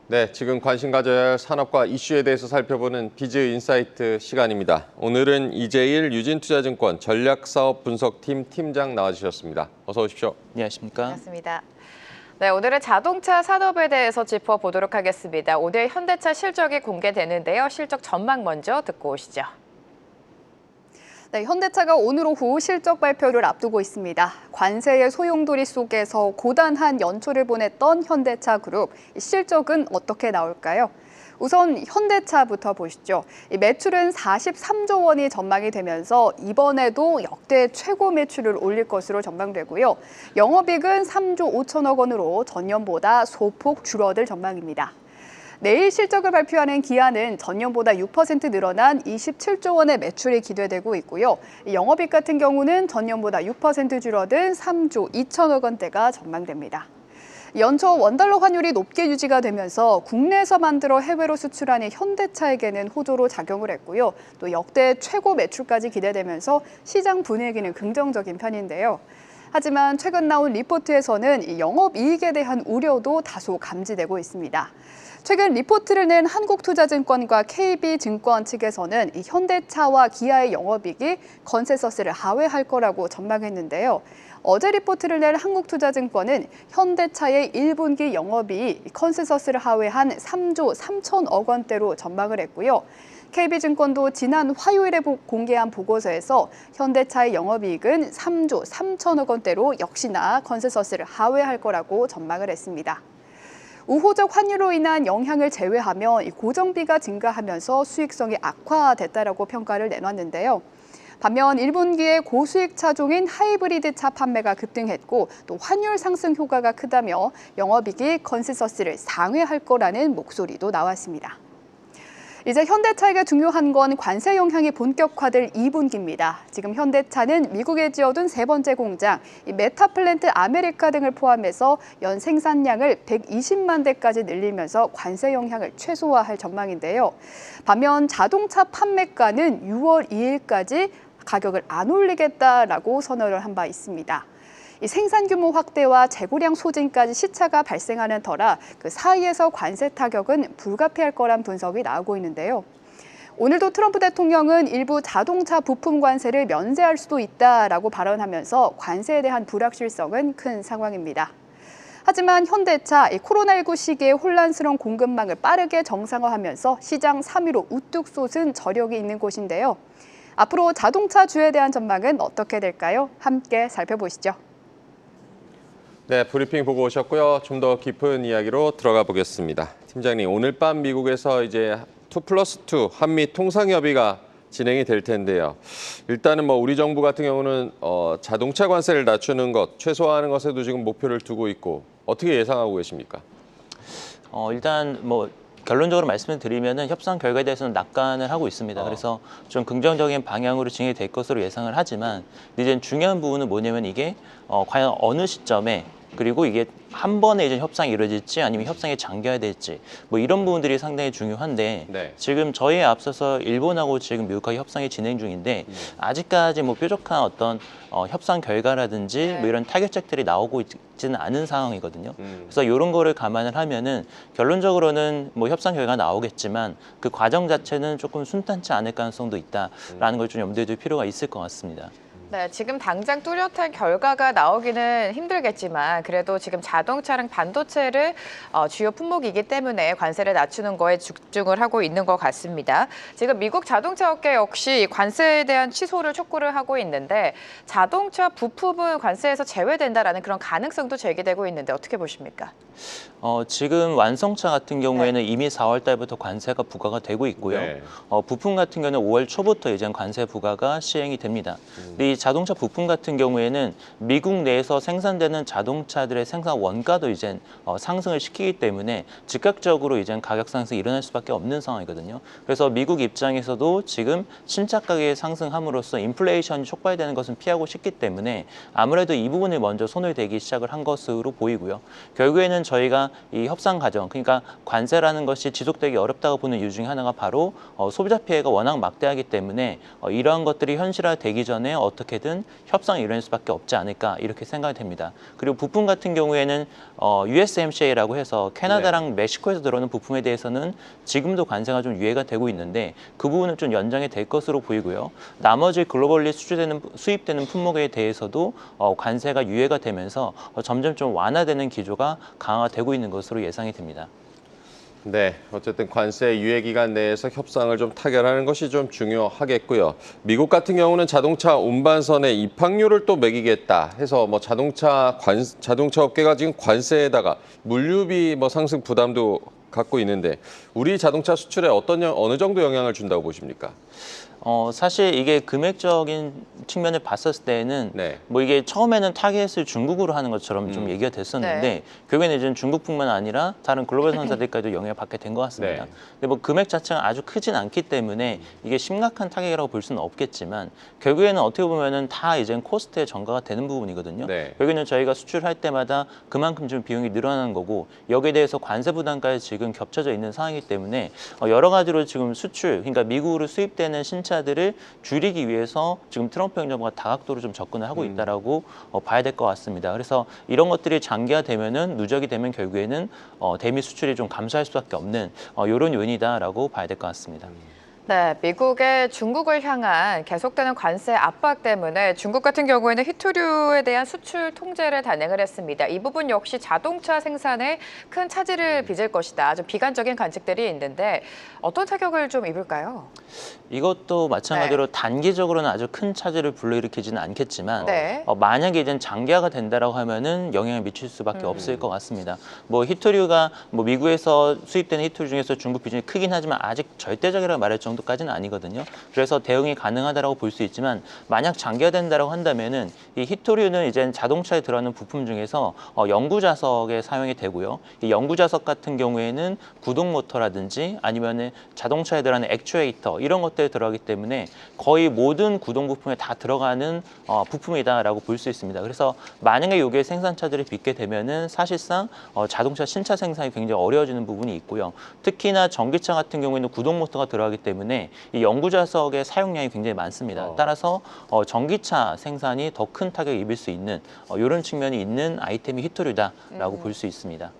네, 지금 관심 가져야 할 산업과 이슈에 대해서 살펴보는 비즈 인사이트 시간입니다. 오늘은 이재일 유진투자증권 전략사업분석팀 팀장 나와주셨습니다. 어서 오십시오. 안녕하십니까? 반갑습니다. 네, 오늘은 자동차 산업에 대해서 짚어보도록 하겠습니다. 오늘 현대차 실적이 공개되는데요. 실적 전망 먼저 듣고 오시죠. 네, 현대차가 오늘 오후 실적 발표를 앞두고 있습니다. 관세의 소용돌이 속에서 고단한 연초를 보냈던 현대차 그룹, 실적은 어떻게 나올까요? 우선 현대차부터 보시죠. 매출은 43조 원이 전망이 되면서 이번에도 역대 최고 매출을 올릴 것으로 전망되고요. 영업이익은 3조 5천억 원으로 전년보다 소폭 줄어들 전망입니다. 내일 실적을 발표하는 기아는 전년보다 6% 늘어난 27조 원의 매출이 기대되고 있고요. 영업이익 같은 경우는 전년보다 6% 줄어든 3조 2천억 원대가 전망됩니다. 연초 원달러 환율이 높게 유지가 되면서 국내에서 만들어 해외로 수출하는 현대차에게는 호조로 작용을 했고요. 또 역대 최고 매출까지 기대되면서 시장 분위기는 긍정적인 편인데요. 하지만 최근 나온 리포트에서는 영업이익에 대한 우려도 다소 감지되고 있습니다. 최근 리포트를 낸 한국투자증권과 KB증권 측에서는 현대차와 기아의 영업이익이 컨센서스를 하회할 거라고 전망했는데요. 어제 리포트를 낸 한국투자증권은 현대차의 1분기 영업이익 컨센서스를 하회한 3조 3천억 원대로 전망을 했고요. KB증권도 지난 화요일에 공개한 보고서에서 현대차의 영업이익은 3조 3천억 원대로 역시나 컨센서스를 하회할 거라고 전망을 했습니다. 우호적 환율로 인한 영향을 제외하면 고정비가 증가하면서 수익성이 악화됐다라고 평가를 내놨는데요. 반면 1분기에 고수익 차종인 하이브리드 차 판매가 급등했고 또 환율 상승 효과가 크다며 영업이익이 컨센서스를 상회할 거라는 목소리도 나왔습니다. 이제 현대차에게 중요한 건 관세 영향이 본격화될 2분기입니다. 지금 현대차는 미국에 지어둔 세 번째 공장, 메타플랜트 아메리카 등을 포함해서 연 생산량을 120만 대까지 늘리면서 관세 영향을 최소화할 전망인데요. 반면 자동차 판매가는 6월 2일까지 가격을 안 올리겠다라고 선언을 한 바 있습니다. 이 생산 규모 확대와 재고량 소진까지 시차가 발생하는 터라 그 사이에서 관세 타격은 불가피할 거란 분석이 나오고 있는데요. 오늘도 트럼프 대통령은 일부 자동차 부품 관세를 면제할 수도 있다라고 발언하면서 관세에 대한 불확실성은 큰 상황입니다. 하지만 현대차 코로나19 시기에 혼란스러운 공급망을 빠르게 정상화하면서 시장 3위로 우뚝 솟은 저력이 있는 곳인데요. 앞으로 자동차주에 대한 전망은 어떻게 될까요? 함께 살펴보시죠. 네, 브리핑 보고 오셨고요. 좀 더 깊은 이야기로 들어가 보겠습니다. 팀장님, 오늘 밤 미국에서 이제 2+2 한미 통상협의가 진행이 될 텐데요. 일단은 우리 정부 같은 경우는 자동차 관세를 낮추는 것, 최소화하는 것에도 지금 목표를 두고 있고 어떻게 예상하고 계십니까? 일단 결론적으로 말씀을 드리면은 협상 결과에 대해서는 낙관을 하고 있습니다. 그래서 좀 긍정적인 방향으로 진행이 될 것으로 예상을 하지만 이제 중요한 부분은 뭐냐면 이게 과연 어느 시점에 그리고 이게 한 번에 이제 협상이 이루어질지 아니면 협상이 잠겨야 될지 이런 부분들이 상당히 중요한데 네. 지금 지금 저희에 앞서서 일본하고 지금 미국하고 협상이 진행 중인데 아직까지 뾰족한 어떤 협상 결과라든지 이런 타결책들이 나오고 있지는 않은 상황이거든요. 그래서 이런 거를 감안을 하면은 결론적으로는 협상 결과가 나오겠지만 그 과정 자체는 조금 순탄치 않을 가능성도 있다라는 걸 좀 염두에 둘 필요가 있을 것 같습니다. 네, 지금 당장 뚜렷한 결과가 나오기는 힘들겠지만 그래도 지금 자동차랑 반도체를 주요 품목이기 때문에 관세를 낮추는 거에 집중을 하고 있는 것 같습니다. 지금 미국 자동차 업계 역시 관세에 대한 취소를 촉구를 하고 있는데 자동차 부품은 관세에서 제외된다라는 그런 가능성도 제기되고 있는데 어떻게 보십니까? 지금 완성차 같은 경우에는 이미 4월 달부터 관세가 부과가 되고 있고요. 네. 부품 같은 경우는 5월 초부터 이제 관세 부과가 시행이 됩니다. 근데 이 자동차 부품 같은 경우에는 미국 내에서 생산되는 자동차들의 생산 원가도 이제 상승을 시키기 때문에 즉각적으로 이제 가격 상승이 일어날 수밖에 없는 상황이거든요. 그래서 미국 입장에서도 지금 신차 가격이 상승함으로써 인플레이션이 촉발되는 것은 피하고 싶기 때문에 아무래도 이 부분을 먼저 손을 대기 시작을 한 것으로 보이고요. 결국에는 저희가 이 협상 과정, 그러니까 관세라는 것이 지속되기 어렵다고 보는 이유 중에 하나가 바로 소비자 피해가 워낙 막대하기 때문에 이러한 것들이 현실화되기 전에 어떻게든 협상이 이뤄낼 수밖에 없지 않을까 이렇게 생각이 됩니다. 그리고 부품 같은 경우에는 USMCA라고 해서 캐나다랑 멕시코에서 들어오는 부품에 대해서는 지금도 관세가 좀 유예가 되고 있는데 그 부분은 좀 연장이 될 것으로 보이고요. 나머지 글로벌리 수입되는 품목에 대해서도 관세가 유예가 되면서 점점 좀 완화되는 기조가 강화되고 있는 것으로 예상이 됩니다. 네, 어쨌든 관세 유예 기간 내에서 협상을 좀 타결하는 것이 좀 중요하겠고요. 미국 같은 경우는 자동차 운반선의 입항료를 또 매기겠다 해서 뭐 자동차 업계가 지금 관세에다가 물류비 뭐 상승 부담도 갖고 있는데 우리 자동차 수출에 어느 정도 영향을 준다고 보십니까? 사실 이게 금액적인 측면을 봤었을 때는 뭐 이게 처음에는 타겟을 중국으로 하는 것처럼 좀 얘기가 됐었는데 결국에는 이제 중국뿐만 아니라 다른 글로벌 상사들까지도 영향을 받게 된 것 같습니다. 근데 뭐 금액 자체가 아주 크진 않기 때문에 이게 심각한 타겟이라고 볼 수는 없겠지만 결국에는 어떻게 보면은 다 이제 코스트에 전가가 되는 부분이거든요. 결국에는 저희가 수출할 때마다 그만큼 좀 비용이 늘어나는 거고 여기에 대해서 관세 부담까지 지금 겹쳐져 있는 상황이기 때문에 여러 가지로 지금 수출, 그러니까 미국으로 수입되는 신차들을 줄이기 위해서 지금 트럼프 행정부가 다각도로 좀 접근을 하고 있다라고 봐야 될 것 같습니다. 그래서 이런 것들이 장기화되면은 누적이 되면 결국에는 대미 수출이 좀 감소할 수밖에 없는 이런 요인이다라고 봐야 될 것 같습니다. 네, 미국의 중국을 향한 계속되는 관세 압박 때문에 중국 같은 경우에는 히토류에 대한 수출 통제를 단행을 했습니다. 이 부분 역시 자동차 생산에 큰 차질을 빚을 것이다. 좀 비관적인 관측들이 있는데 어떤 타격을 좀 입을까요? 이것도 마찬가지로 단기적으로는 아주 큰 차질을 불러일으키지는 않겠지만 만약에 이제 장기화가 된다라고 하면은 영향을 미칠 수밖에 없을 것 같습니다. 뭐 히토류가 뭐 미국에서 수입되는 히토류 중에서 중국 비중이 크긴 하지만 아직 절대적이라고 말할 정도까지는 아니거든요. 그래서 대응이 가능하다라고 볼 수 있지만 만약 장기화된다라고 한다면은 이 히토류는 이제 자동차에 들어가는 부품 중에서 연구 자석에 사용이 되고요. 이 연구 자석 같은 경우에는 구동 모터라든지 아니면은 자동차에 들어가는 액추에이터 이런 것들이 들어가기 때문에 거의 모든 구동 부품에 다 들어가는 부품이다라고 볼 수 있습니다. 그래서 만약에 이게 생산차질을 빚게 되면은 사실상 자동차 신차 생산이 굉장히 어려워지는 부분이 있고요. 특히나 전기차 같은 경우에는 구동 모터가 들어가기 때문에 이 연구 자석의 사용량이 굉장히 많습니다. 따라서 전기차 생산이 더 큰 타격을 입을 수 있는 이런 측면이 있는 아이템이 히토류다라고 볼 수 있습니다.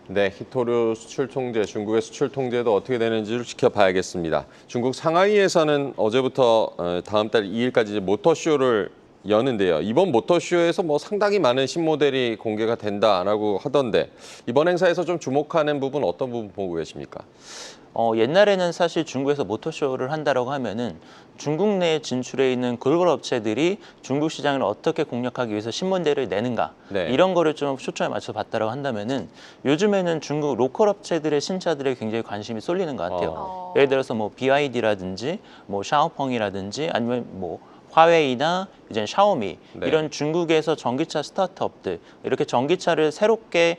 네, 히토류 수출 통제, 중국의 수출 통제도 어떻게 되는지를 지켜봐야겠습니다. 중국 상하이에서는 어제부터 다음 달 2일까지 이제 모터쇼를 여는데요. 이번 모터쇼에서 뭐 상당히 많은 신모델이 공개가 된다라고 하던데 이번 행사에서 좀 주목하는 부분 어떤 부분 보고 계십니까? 옛날에는 사실 중국에서 모터쇼를 한다라고 하면은 중국 내에 진출해 있는 글로벌 업체들이 중국 시장을 어떻게 공략하기 위해서 신모델을 내는가 이런 거를 좀 초점에 맞춰서 봤다라고 한다면은 요즘에는 중국 로컬 업체들의 신차들에 굉장히 관심이 쏠리는 것 같아요. 예를 들어서 뭐 BYD라든지 뭐 샤오펑이라든지 아니면 뭐 화웨이나 이제 샤오미 이런 중국에서 전기차 스타트업들 이렇게 전기차를 새롭게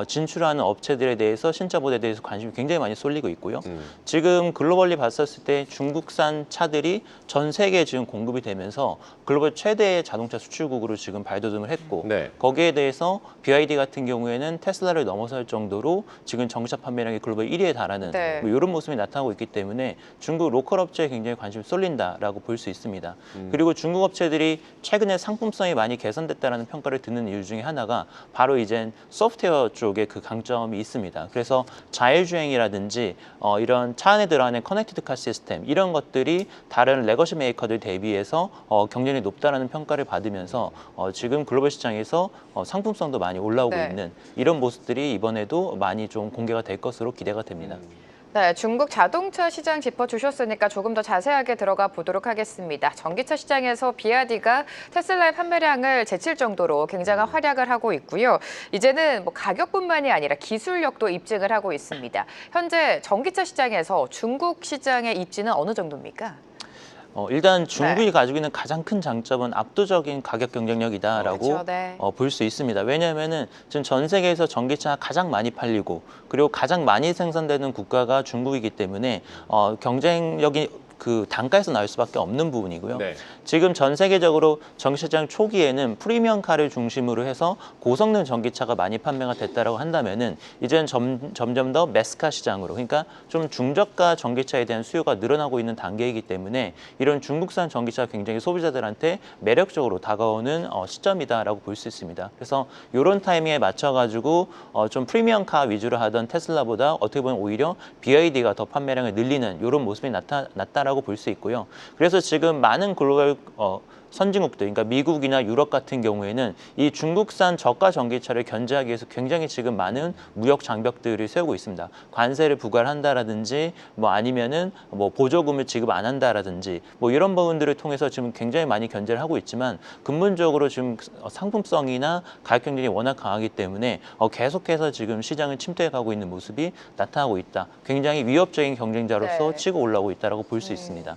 진출하는 업체들에 대해서 신차 모델에 대해서 관심이 굉장히 많이 쏠리고 있고요. 지금 글로벌리 봤었을 때 중국산 차들이 전 세계에 지금 공급이 되면서 글로벌 최대의 자동차 수출국으로 지금 발돋움을 했고 거기에 대해서 BYD 같은 경우에는 테슬라를 넘어설 정도로 지금 전기차 판매량이 글로벌 1위에 달하는 뭐 이런 모습이 나타나고 있기 때문에 중국 로컬 업체에 굉장히 관심이 쏠린다라고 볼 수 있습니다. 그리고 중국 업체들이 최근에 상품성이 많이 개선됐다라는 평가를 듣는 이유 중에 하나가 바로 이제 소프트웨어 쪽에 그 강점이 있습니다. 그래서 자율주행이라든지 이런 차 안에 들어가는 커넥티드 카 시스템 이런 것들이 다른 레거시 메이커들 대비해서 경쟁력이 높다라는 평가를 받으면서 지금 글로벌 시장에서 상품성도 많이 올라오고 있는 이런 모습들이 이번에도 많이 좀 공개가 될 것으로 기대가 됩니다. 네, 중국 자동차 시장 짚어주셨으니까 조금 더 자세하게 들어가 보도록 하겠습니다. 전기차 시장에서 BYD가 테슬라의 판매량을 제칠 정도로 굉장한 활약을 하고 있고요. 이제는 뭐 가격뿐만이 아니라 기술력도 입증을 하고 있습니다. 현재 전기차 시장에서 중국 시장의 입지는 어느 정도입니까? 일단 중국이 가지고 있는 가장 큰 장점은 압도적인 가격 경쟁력이다라고 볼 수 있습니다. 왜냐하면은 지금 전 세계에서 전기차가 가장 많이 팔리고 그리고 가장 많이 생산되는 국가가 중국이기 때문에 경쟁력이 그 단가에서 나올 수밖에 없는 부분이고요. 네. 지금 전 세계적으로 전기차장 초기에는 프리미엄카를 중심으로 해서 고성능 전기차가 많이 판매가 됐다라고 한다면은 이제는 점점 더 매스카 시장으로, 그러니까 좀 중저가 전기차에 대한 수요가 늘어나고 있는 단계이기 때문에 이런 중국산 전기차가 굉장히 소비자들한테 매력적으로 다가오는 시점이다라고 볼 수 있습니다. 그래서 이런 타이밍에 맞춰가지고 좀 프리미엄카 위주로 하던 테슬라보다 어떻게 보면 오히려 BYD가 더 판매량을 늘리는 이런 모습이 나타났다라고 볼 수 있고요. 그래서 지금 많은 글로벌 선진국들, 그러니까 미국이나 유럽 같은 경우에는 이 중국산 저가 전기차를 견제하기 위해서 굉장히 지금 많은 무역 장벽들을 세우고 있습니다. 관세를 부과를 한다라든지, 뭐 아니면은 뭐 보조금을 지급 안 한다라든지, 뭐 이런 부분들을 통해서 지금 굉장히 많이 견제를 하고 있지만 근본적으로 지금 상품성이나 가격 경쟁이 워낙 강하기 때문에 계속해서 지금 시장을 침투해 가고 있는 모습이 나타나고 있다. 굉장히 위협적인 경쟁자로서 네. 치고 올라오고 있다라고 볼 수 있습니다.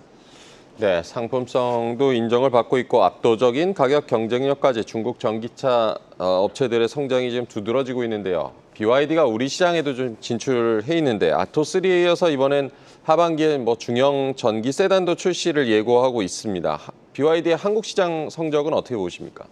네, 상품성도 인정을 받고 있고 압도적인 가격 경쟁력까지 중국 전기차 업체들의 성장이 지금 두드러지고 있는데요. BYD가 우리 시장에도 좀 진출해 있는데 아토3에 이어서 이번엔 하반기에 뭐 중형 전기 세단도 출시를 예고하고 있습니다. BYD의 한국 시장 성적은 어떻게 보십니까?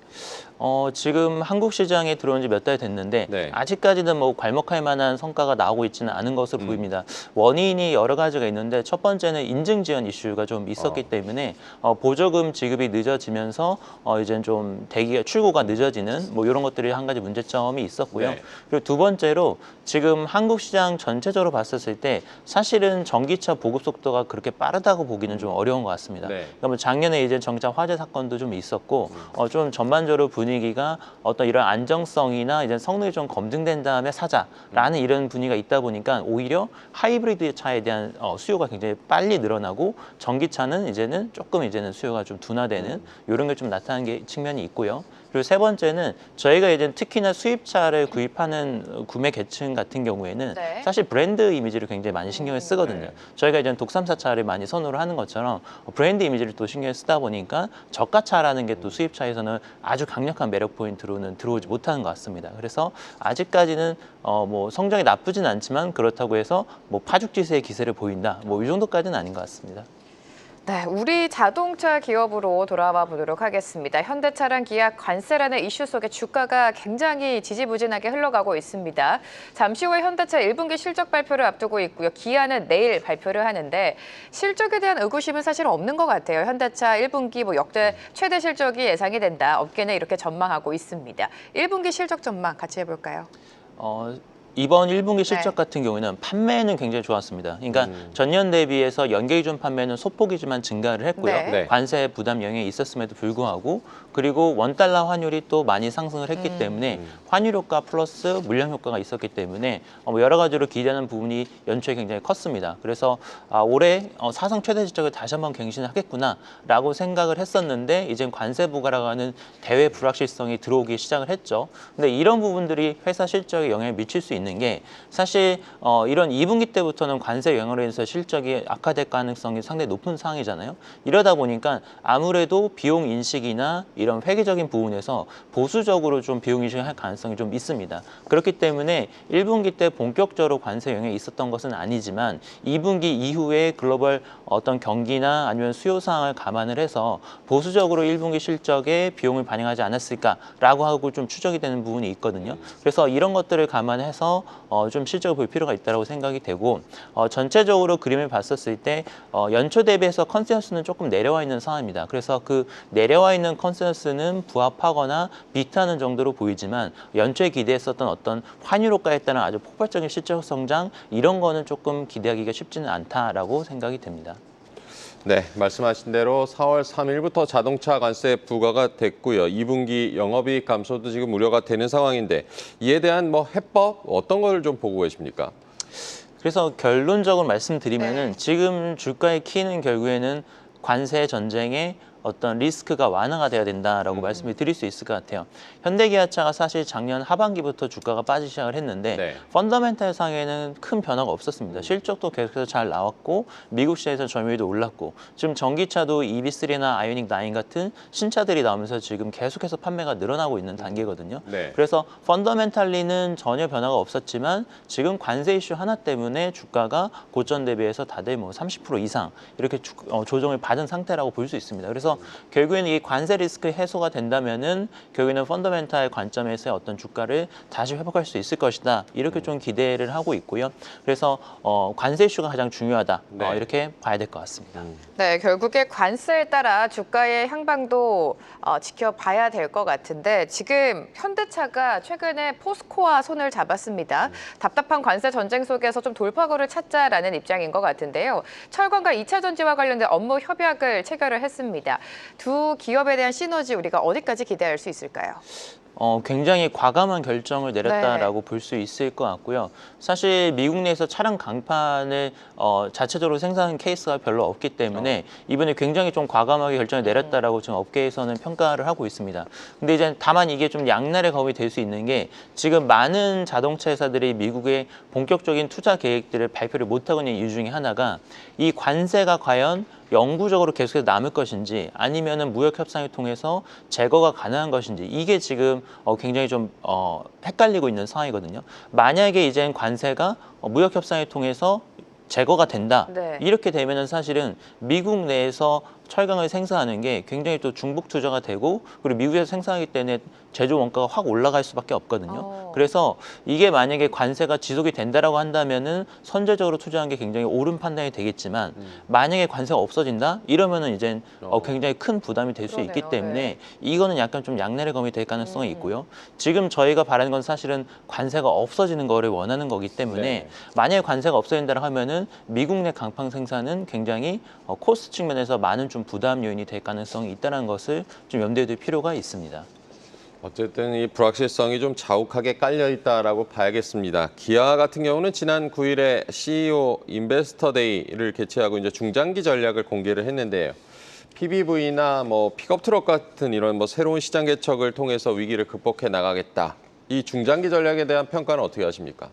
지금 한국 시장에 들어온 지 몇 달 됐는데 네. 아직까지는 뭐 괄목할 만한 성과가 나오고 있지는 않은 것으로 보입니다. 원인이 여러 가지가 있는데 첫 번째는 인증 지연 이슈가 좀 있었기 때문에 보조금 지급이 늦어지면서 이제 좀 대기가 출고가 늦어지는 뭐 이런 것들이 한 가지 문제점이 있었고요. 네. 그리고 두 번째로 지금 한국 시장 전체적으로 봤었을 때 사실은 전기차 보급 속도가 그렇게 빠르다고 보기는 좀 어려운 것 같습니다. 네. 그러니까 뭐 작년에 이제 전기차 화재 사건도 좀 있었고 좀 전반적으로 분위기가 어떤 이런 안정성이나 이제 성능이 좀 검증된 다음에 사자라는 이런 분위기가 있다 보니까 오히려 하이브리드 차에 대한 수요가 굉장히 빨리 늘어나고 전기차는 이제는 수요가 좀 둔화되는 이런 게 좀 나타나는 게 측면이 있고요. 그리고 세 번째는 저희가 이제 특히나 수입차를 구입하는 구매 계층 같은 경우에는 네. 사실 브랜드 이미지를 굉장히 많이 신경을 쓰거든요. 네. 저희가 이제 독삼사차를 많이 선호를 하는 것처럼 브랜드 이미지를 또 신경을 쓰다 보니까 저가차라는 게 또 수입차에서는 아주 강력한 매력 포인트로는 들어오지 못하는 것 같습니다. 그래서 아직까지는 뭐 성적이 나쁘진 않지만 그렇다고 해서 뭐 파죽지세의 기세를 보인다, 뭐 이 정도까지는 아닌 것 같습니다. 네, 우리 자동차 기업으로 돌아와 보도록 하겠습니다. 현대차랑 기아 관세라는 이슈 속에 주가가 굉장히 지지부진하게 흘러가고 있습니다. 잠시 후에 현대차 1분기 실적 발표를 앞두고 있고요. 기아는 내일 발표를 하는데 실적에 대한 의구심은 사실 없는 것 같아요. 현대차 1분기 뭐 역대 최대 실적이 예상이 된다. 업계는 이렇게 전망하고 있습니다. 1분기 실적 전망 같이 해볼까요? 이번 1분기 실적 네. 같은 경우에는 판매는 굉장히 좋았습니다. 그러니까 전년 대비해서 연계 기준 판매는 소폭이지만 증가를 했고요. 네. 네. 관세 부담 영향이 있었음에도 불구하고 그리고 원달러 환율이 또 많이 상승을 했기 때문에 환율 효과 플러스 물량 효과가 있었기 때문에 뭐 여러 가지로 기대하는 부분이 연초에 굉장히 컸습니다. 그래서 올해 사상 최대 실적을 다시 한번 갱신을 하겠구나라고 생각을 했었는데 이제 관세 부과라고 하는 대외 불확실성이 들어오기 시작을 했죠. 근데 이런 부분들이 회사 실적에 영향을 미칠 수 있는 게 사실 이런 2분기 때부터는 관세 영향으로 인해서 실적이 악화될 가능성이 상당히 높은 상황이잖아요. 이러다 보니까 아무래도 비용 인식이나 이런 회계적인 부분에서 보수적으로 좀 비용 인식을 할 가능성이 좀 있습니다. 그렇기 때문에 1분기 때 본격적으로 관세 영향이 있었던 것은 아니지만 2분기 이후에 글로벌 어떤 경기나 아니면 수요 상황을 감안을 해서 보수적으로 1분기 실적에 비용을 반영하지 않았을까라고 하고 좀 추정이 되는 부분이 있거든요. 그래서 이런 것들을 감안해서 좀 실적을 볼 필요가 있다고 생각이 되고 전체적으로 그림을 봤었을 때 연초 대비해서 컨센서스는 조금 내려와 있는 상황입니다. 그래서 그 내려와 있는 컨센서스는 부합하거나 비슷하는 정도로 보이지만 연초에 기대했었던 어떤 환율 효과에 따른 아주 폭발적인 실적 성장 이런 거는 조금 기대하기가 쉽지는 않다라고 생각이 됩니다. 네, 말씀하신 대로 4월 3일부터 자동차 관세 부과가 됐고요. 2분기 영업이익 감소도 지금 우려가 되는 상황인데 이에 대한 뭐 해법 어떤 걸 좀 보고 계십니까? 그래서 결론적으로 말씀드리면은 네. 지금 주가의 키는 결국에는 관세 전쟁의 어떤 리스크가 완화가 돼야 된다라고 말씀을 드릴 수 있을 것 같아요. 현대기아차가 사실 작년 하반기부터 주가가 빠지기 시작을 했는데 네. 펀더멘탈 상에는 큰 변화가 없었습니다. 실적도 계속해서 잘 나왔고 미국 시장에서 점유율도 올랐고 지금 전기차도 EV3나 아이오닉 9 같은 신차들이 나오면서 지금 계속해서 판매가 늘어나고 있는 단계거든요. 네. 그래서 펀더멘탈리는 전혀 변화가 없었지만 지금 관세 이슈 하나 때문에 주가가 고점 대비해서 다들 뭐 30% 이상 이렇게 조정을 받은 상태라고 볼 수 있습니다. 그래서 결국에는 이 관세 리스크 해소가 된다면은 결국에는 펀더멘탈 관점에서의 어떤 주가를 다시 회복할 수 있을 것이다. 이렇게 좀 기대를 하고 있고요. 그래서 관세 이슈가 가장 중요하다. 네. 이렇게 봐야 될 것 같습니다. 네, 결국에 관세에 따라 주가의 향방도 지켜봐야 될 것 같은데 지금 현대차가 최근에 포스코와 손을 잡았습니다. 답답한 관세 전쟁 속에서 좀 돌파구를 찾자라는 입장인 것 같은데요. 철강과 2차 전지와 관련된 업무 협약을 체결을 했습니다. 두 기업에 대한 시너지 우리가 어디까지 기대할 수 있을까요? 굉장히 과감한 결정을 내렸다라고 볼 수 있을 것 같고요. 사실 미국 내에서 차량 강판을 자체적으로 생산하는 케이스가 별로 없기 때문에 이번에 굉장히 좀 과감하게 결정을 내렸다라고 지금 업계에서는 평가를 하고 있습니다. 근데 이제 다만 이게 좀 양날의 검이 될 수 있는 게 지금 많은 자동차 회사들이 미국의 본격적인 투자 계획들을 발표를 못하고 있는 이유 중에 하나가 이 관세가 과연 영구적으로 계속해서 남을 것인지 아니면은 무역 협상을 통해서 제거가 가능한 것인지 이게 지금 굉장히 좀 헷갈리고 있는 상황이거든요. 만약에 이제 관세가 무역 협상을 통해서 제거가 된다. 네. 이렇게 되면은 사실은 미국 내에서 철강을 생산하는 게 굉장히 또 중복 투자가 되고 그리고 미국에서 생산하기 때문에 제조 원가가 확 올라갈 수밖에 없거든요. 그래서 이게 만약에 관세가 지속이 된다라고 한다면은 선제적으로 투자한 게 굉장히 옳은 판단이 되겠지만 만약에 관세가 없어진다 이러면은 이제 굉장히 큰 부담이 될 수 있기 그러네요. 때문에 네. 이거는 약간 좀 양날의 검이 될 가능성이 있고요. 지금 저희가 바라는 건 사실은 관세가 없어지는 거를 원하는 거기 때문에 네. 만약에 관세가 없어진다고 하면은 미국 내 강판 생산은 굉장히 코스트 측면에서 많은 좀 부담 요인이 될 가능성이 있다는 것을 좀 염두에 둘 필요가 있습니다. 어쨌든 이 불확실성이 좀 자욱하게 깔려 있다라고 봐야겠습니다. 기아 같은 경우는 지난 9일에 CEO 인베스터 데이를 개최하고 이제 중장기 전략을 공개를 했는데요. PBV나 뭐 픽업 트럭 같은 이런 뭐 새로운 시장 개척을 통해서 위기를 극복해 나가겠다. 이 중장기 전략에 대한 평가는 어떻게 하십니까?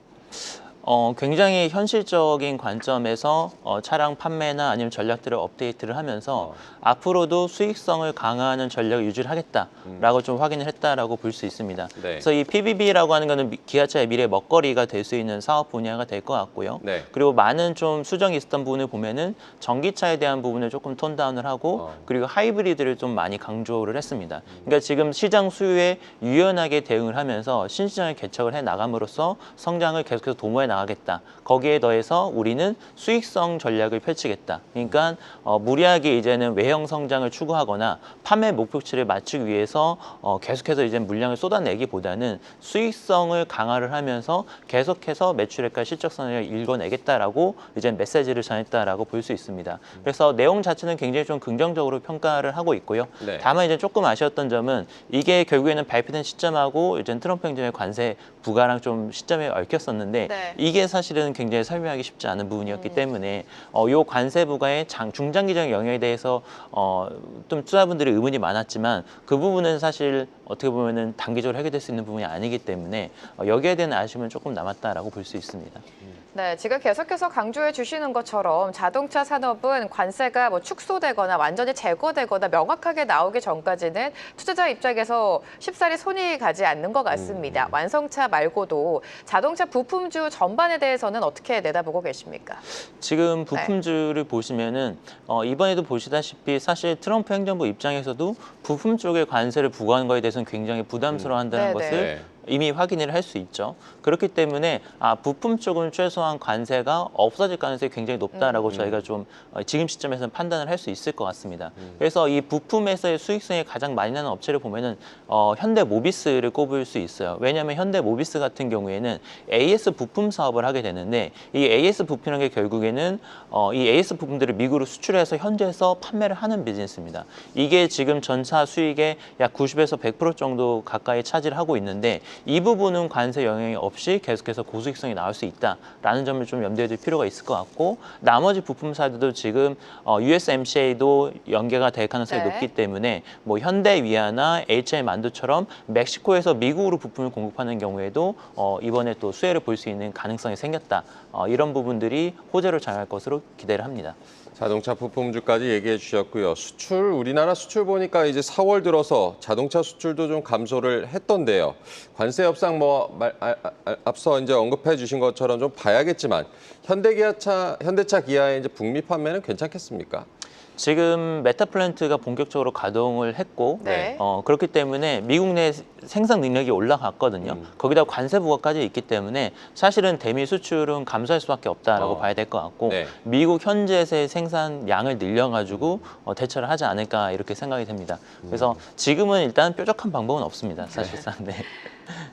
굉장히 현실적인 관점에서 차량 판매나 아니면 전략들을 업데이트를 하면서 앞으로도 수익성을 강화하는 전략을 유지를 하겠다라고 좀 확인을 했다라고 볼 수 있습니다. 네. 그래서 이 PBB라고 하는 거는 기아차의 미래 먹거리가 될 수 있는 사업 분야가 될 것 같고요. 네. 그리고 많은 좀 수정이 있었던 부분을 보면은 전기차에 대한 부분을 조금 톤 다운을 하고 그리고 하이브리드를 좀 많이 강조를 했습니다. 그러니까 지금 시장 수요에 유연하게 대응을 하면서 신시장을 개척을 해 나감으로써 성장을 계속해서 도모해 나가겠다. 거기에 더해서 우리는 수익성 전략을 펼치겠다. 그러니까 무리하게 이제는 외형 성장을 추구하거나 판매 목표치를 맞추기 위해서 계속해서 이제 물량을 쏟아내기보다는 수익성을 강화를 하면서 계속해서 매출액과 실적성을 읽어내겠다라고 이제 메시지를 전했다라고 볼 수 있습니다. 그래서 내용 자체는 굉장히 좀 긍정적으로 평가를 하고 있고요. 네. 다만 이제 조금 아쉬웠던 점은 이게 결국에는 발표된 시점하고 이제 트럼프 행정의 관세 부과랑 좀 시점에 얽혔었는데 네. 이게 사실은 굉장히 설명하기 쉽지 않은 부분이었기 때문에 요 관세 부과의 중장기적 영향에 대해서 좀 투자분들이 의문이 많았지만 그 부분은 사실 어떻게 보면은 단기적으로 해결될 수 있는 부분이 아니기 때문에 여기에 대한 아쉬움은 조금 남았다라고 볼 수 있습니다. 네, 지금 계속해서 강조해 주시는 것처럼 자동차 산업은 관세가 뭐 축소되거나 완전히 제거되거나 명확하게 나오기 전까지는 투자자 입장에서 쉽사리 손이 가지 않는 것 같습니다. 완성차 말고도 자동차 부품주 전반에 대해서는 어떻게 내다보고 계십니까? 지금 부품주를 보시면은 이번에도 보시다시피 사실 트럼프 행정부 입장에서도 부품 쪽에 관세를 부과하는 거에 대해서는 굉장히 부담스러워한다는 네네. 것을 네. 이미 확인을 할 수 있죠. 그렇기 때문에 부품 쪽은 최소한 관세가 없어질 가능성이 굉장히 높다라고 저희가 좀 지금 시점에서는 판단을 할 수 있을 것 같습니다. 그래서 이 부품에서의 수익성이 가장 많이 나는 업체를 보면은 현대모비스를 꼽을 수 있어요. 왜냐하면 현대모비스 같은 경우에는 AS 부품 사업을 하게 되는데 이 AS 부품이라는 게 결국에는 이 AS 부품들을 미국으로 수출해서 현지에서 판매를 하는 비즈니스입니다. 이게 지금 전차 수익의 약 90에서 100% 정도 가까이 차지를 하고 있는데 이 부분은 관세 영향이 없이 계속해서 고수익성이 나올 수 있다라는 점을 좀 염두에 둘 필요가 있을 것 같고 나머지 부품사들도 지금 USMCA도 연계가 될 가능성이 네. 높기 때문에 뭐 현대위아나 HI 만두처럼 멕시코에서 미국으로 부품을 공급하는 경우에도 이번에 또 수혜를 볼 수 있는 가능성이 생겼다. 이런 부분들이 호재로 작용할 것으로 기대를 합니다. 자동차 부품주까지 얘기해 주셨고요. 수출, 우리나라 수출 보니까 이제 4월 들어서 자동차 수출도 좀 감소를 했던데요. 관세 협상 앞서 이제 언급해 주신 것처럼 좀 봐야겠지만 현대차 기아의 이제 북미 판매는 괜찮겠습니까? 지금 메타 플랜트가 본격적으로 가동을 했고 네. 그렇기 때문에 미국 내 생산 능력이 올라갔거든요. 거기다 관세 부과까지 있기 때문에 사실은 대미 수출은 감소할 수밖에 없다라고 봐야 될 것 같고 네. 미국 현재의 생산량을 늘려가지고 대처를 하지 않을까 이렇게 생각이 됩니다. 그래서 지금은 일단 뾰족한 방법은 없습니다. 사실상. 네.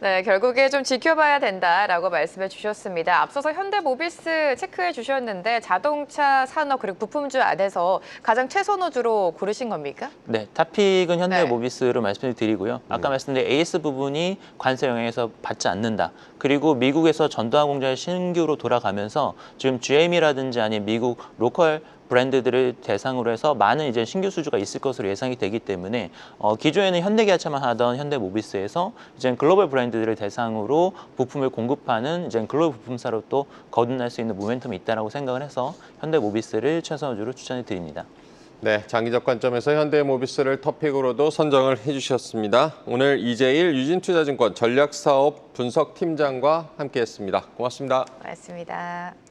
네, 결국에 좀 지켜봐야 된다라고 말씀해 주셨습니다. 앞서서 현대모비스 체크해 주셨는데 자동차 산업 그리고 부품주 안에서 가장 최선호주로 고르신 겁니까? 네, 탑픽은 네. 현대모비스로 말씀을 드리고요. 아까 말씀드린 AS 부분이 관세 영향에서 받지 않는다. 그리고 미국에서 전두환 공장을 신규로 돌아가면서 지금 GM이라든지 아니면 미국 로컬 브랜드들을 대상으로 해서 많은 이제 신규 수주가 있을 것으로 예상이 되기 때문에 기존에는 현대기아차만 하던 현대모비스에서 이제 글로벌 브랜드들을 대상으로 부품을 공급하는 이제 글로벌 부품사로 또 거듭날 수 있는 모멘텀이 있다라고 생각을 해서 현대모비스를 최선주로 추천해 드립니다. 네, 장기적 관점에서 현대모비스를 토픽으로도 선정을 해주셨습니다. 오늘 이재일 유진투자증권 전략사업 분석팀장과 함께했습니다. 고맙습니다. 고맙습니다.